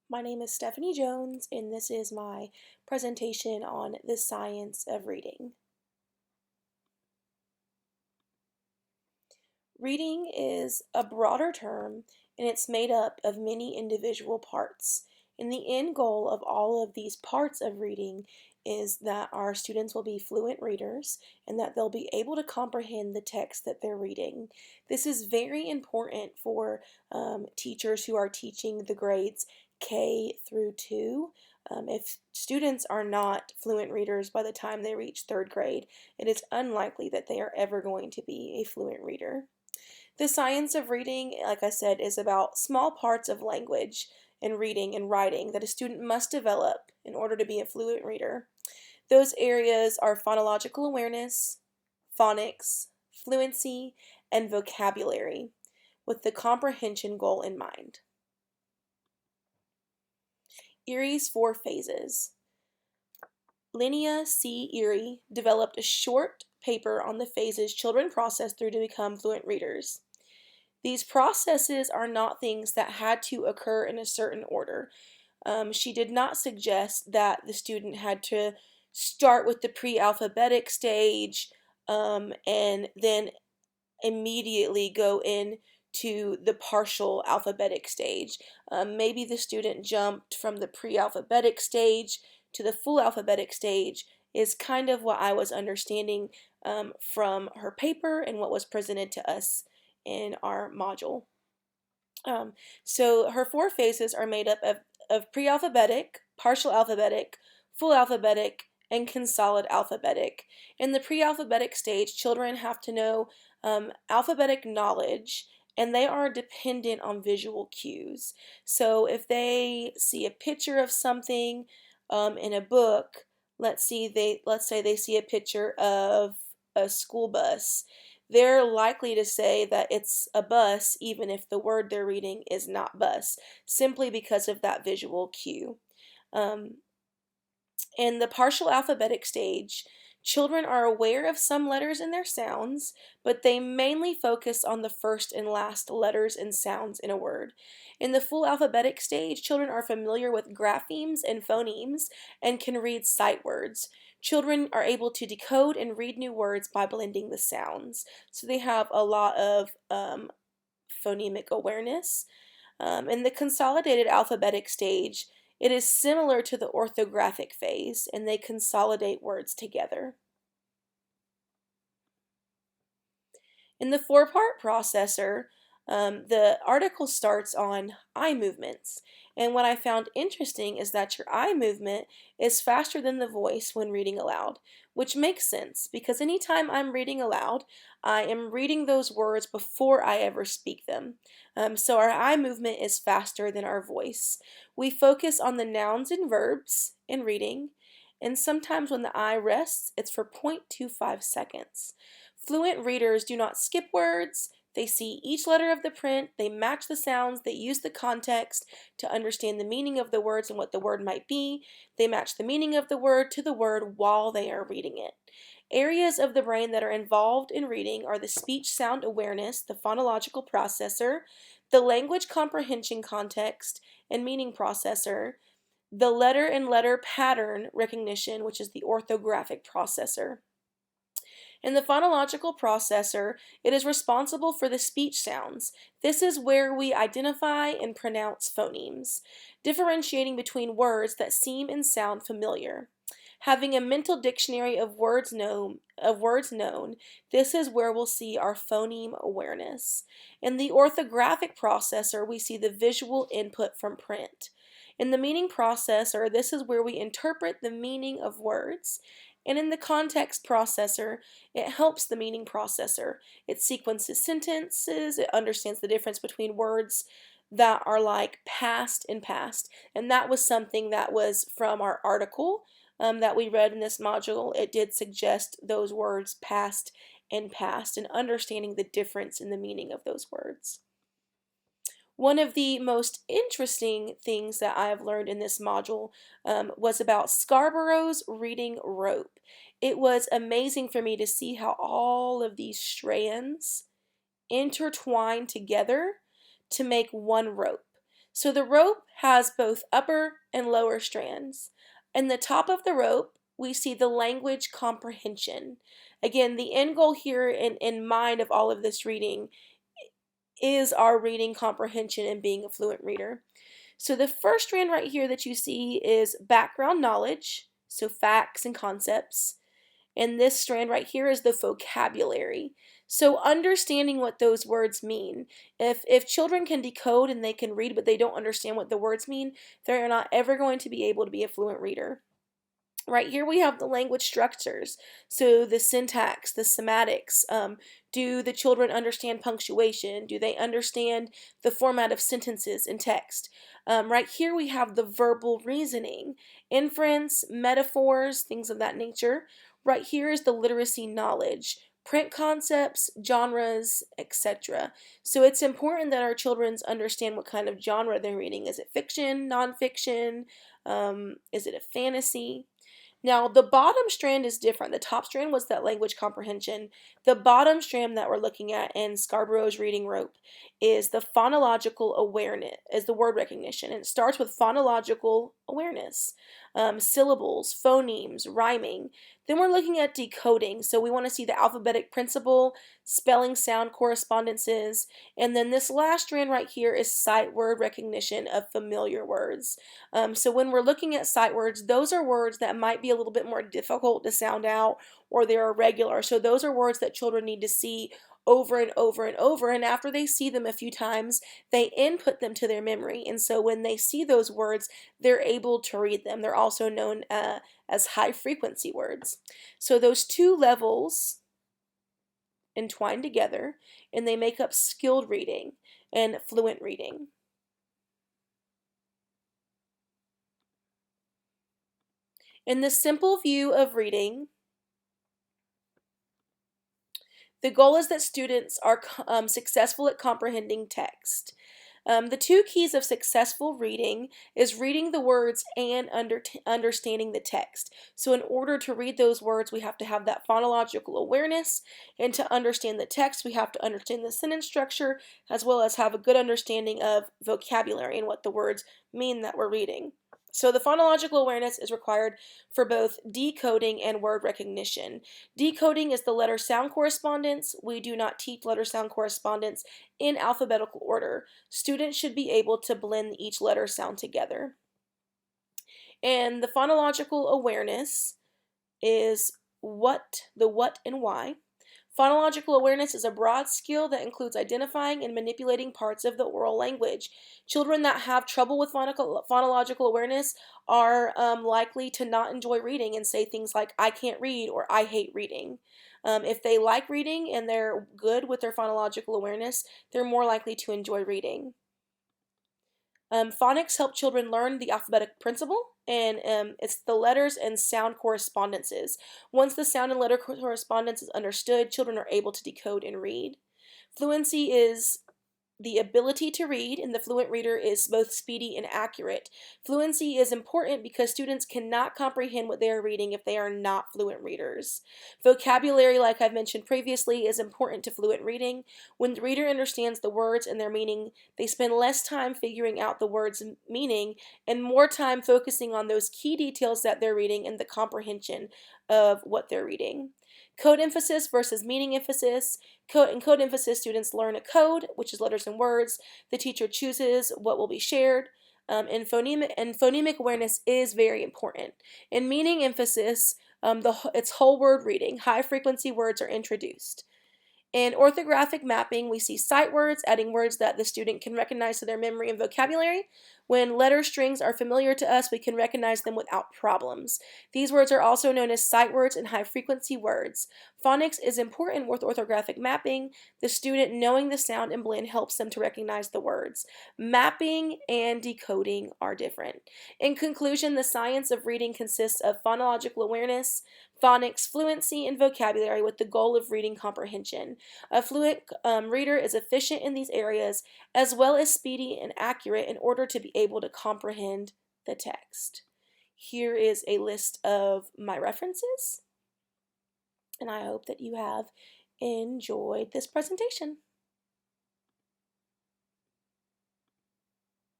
My name is Stephanie Jones, and this is my presentation on the science of reading. Reading is a broader term, and it's made up of many individual parts. And the end goal of all of these parts of reading is that our students will be fluent readers and that they'll be able to comprehend the text that they're reading. This is very important for teachers who are teaching the grades K through 2. If students are not fluent readers by the time they reach third grade, it is unlikely that they are ever going to be a fluent reader. The science of reading, like I said, is about small parts of language and reading and writing that a student must develop in order to be a fluent reader. Those areas are phonological awareness, phonics, fluency, and vocabulary, with the comprehension goal in mind. Erie's 4 phases. Linnea C. Erie developed a short paper on the phases children process through to become fluent readers. These processes are not things that had to occur in a certain order. She did not suggest that the student had to start with the pre-alphabetic stage and then immediately go into the partial alphabetic stage. Maybe the student jumped from the pre-alphabetic stage to the full alphabetic stage is kind of what I was understanding from her paper and what was presented to us in our module. So her 4 phases are made up of pre-alphabetic, partial alphabetic, full alphabetic, and consolidated alphabetic. In the pre-alphabetic stage, children have to know alphabetic knowledge, and they are dependent on visual cues. So if they see a picture of something in a book, let's say they see a picture of a school bus, they're likely to say that it's a bus even if the word they're reading is not bus, simply because of that visual cue. Um, in the partial alphabetic stage, children are aware of some letters and their sounds, but they mainly focus on the first and last letters and sounds in a word. In the full alphabetic stage, children are familiar with graphemes and phonemes and can read sight words. Children are able to decode and read new words by blending the sounds. So they have a lot of phonemic awareness. In the consolidated alphabetic stage, it is similar to the orthographic phase, and they consolidate words together. In the 4-part processor, the article starts on eye movements. And what I found interesting is that your eye movement is faster than the voice when reading aloud, which makes sense because anytime I'm reading aloud, I am reading those words before I ever speak them. So our eye movement is faster than our voice. We focus on the nouns and verbs in reading, and sometimes when the eye rests, it's for 0.25 seconds. Fluent readers do not skip words. They see each letter of the print, they match the sounds, they use the context to understand the meaning of the words and what the word might be. They match the meaning of the word to the word while they are reading it. Areas of the brain that are involved in reading are the speech sound awareness, the phonological processor, the language comprehension context and meaning processor, the letter and letter pattern recognition, which is the orthographic processor. In the phonological processor, it is responsible for the speech sounds. This is where we identify and pronounce phonemes, differentiating between words that seem and sound familiar. Having a mental dictionary of words known, this is where we'll see our phoneme awareness. In the orthographic processor, we see the visual input from print. In the meaning processor, this is where we interpret the meaning of words. And in the context processor, it helps the meaning processor. It sequences sentences, it understands the difference between words that are like past and past. And that was something that was from our article that we read in this module. It did suggest those words past and past and understanding the difference in the meaning of those words. One of the most interesting things that I have learned in this module was about Scarborough's reading rope. It was amazing for me to see how all of these strands intertwine together to make one rope. So the rope has both upper and lower strands. In the top of the rope, we see the language comprehension. Again, the end goal here in mind of all of this reading is our reading comprehension and being a fluent reader. So the first strand right here that you see is background knowledge, so facts and concepts. And this strand right here is the vocabulary. So understanding what those words mean. If children can decode and they can read but they don't understand what the words mean, they're not ever going to be able to be a fluent reader. Right here we have the language structures, so the syntax, the semantics. Do the children understand punctuation? Do they understand the format of sentences in text? Right here we have the verbal reasoning, inference, metaphors, things of that nature. Right here is the literacy knowledge, print concepts, genres, etc. So it's important that our children understand what kind of genre they're reading. Is it fiction, nonfiction? Is it a fantasy? Now, the bottom strand is different. The top strand was that language comprehension. The bottom strand that we're looking at in Scarborough's reading rope is the phonological awareness, is the word recognition. And it starts with phonological awareness, syllables, phonemes, rhyming. Then we're looking at decoding. So we want to see the alphabetic principle, spelling sound correspondences. And then this last strand right here is sight word recognition of familiar words. So when we're looking at sight words, those are words that might be a little bit more difficult to sound out or they're irregular. So those are words that children need to see over and over and over. And after they see them a few times, they input them to their memory. And so when they see those words, they're able to read them. They're also known as high frequency words. So those two levels entwine together and they make up skilled reading and fluent reading. In the simple view of reading, the goal is that students are successful at comprehending text. The two keys of successful reading is reading the words and understanding the text. So in order to read those words, we have to have that phonological awareness, and to understand the text, we have to understand the sentence structure, as well as have a good understanding of vocabulary and what the words mean that we're reading. So the phonological awareness is required for both decoding and word recognition. Decoding is the letter sound correspondence. We do not teach letter sound correspondence in alphabetical order. Students should be able to blend each letter sound together. And the phonological awareness is the what and why. Phonological awareness is a broad skill that includes identifying and manipulating parts of the oral language. Children that have trouble with phonological awareness are likely to not enjoy reading and say things like, I can't read or I hate reading. If they like reading and they're good with their phonological awareness, they're more likely to enjoy reading. Phonics help children learn the alphabetic principle, and it's the letters and sound correspondences. Once the sound and letter correspondence is understood, children are able to decode and read. Fluency is the ability to read, and the fluent reader is both speedy and accurate. Fluency is important because students cannot comprehend what they are reading if they are not fluent readers. Vocabulary, like I've mentioned previously, is important to fluent reading. When the reader understands the words and their meaning, they spend less time figuring out the words' meaning and more time focusing on those key details that they're reading and the comprehension of what they're reading. Code emphasis versus meaning emphasis. In code emphasis, students learn a code, which is letters and words. The teacher chooses what will be shared. And phonemic awareness is very important. In meaning emphasis, it's whole word reading. High frequency words are introduced. In orthographic mapping, we see sight words, adding words that the student can recognize to their memory and vocabulary. When letter strings are familiar to us, we can recognize them without problems. These words are also known as sight words and high-frequency words. Phonics is important with orthographic mapping. The student knowing the sound and blend helps them to recognize the words. Mapping and decoding are different. In conclusion, the science of reading consists of phonological awareness, phonics, fluency, and vocabulary with the goal of reading comprehension. A fluent reader is efficient in these areas as well as speedy and accurate in order to be able to comprehend the text. Here is a list of my references, and I hope that you have enjoyed this presentation.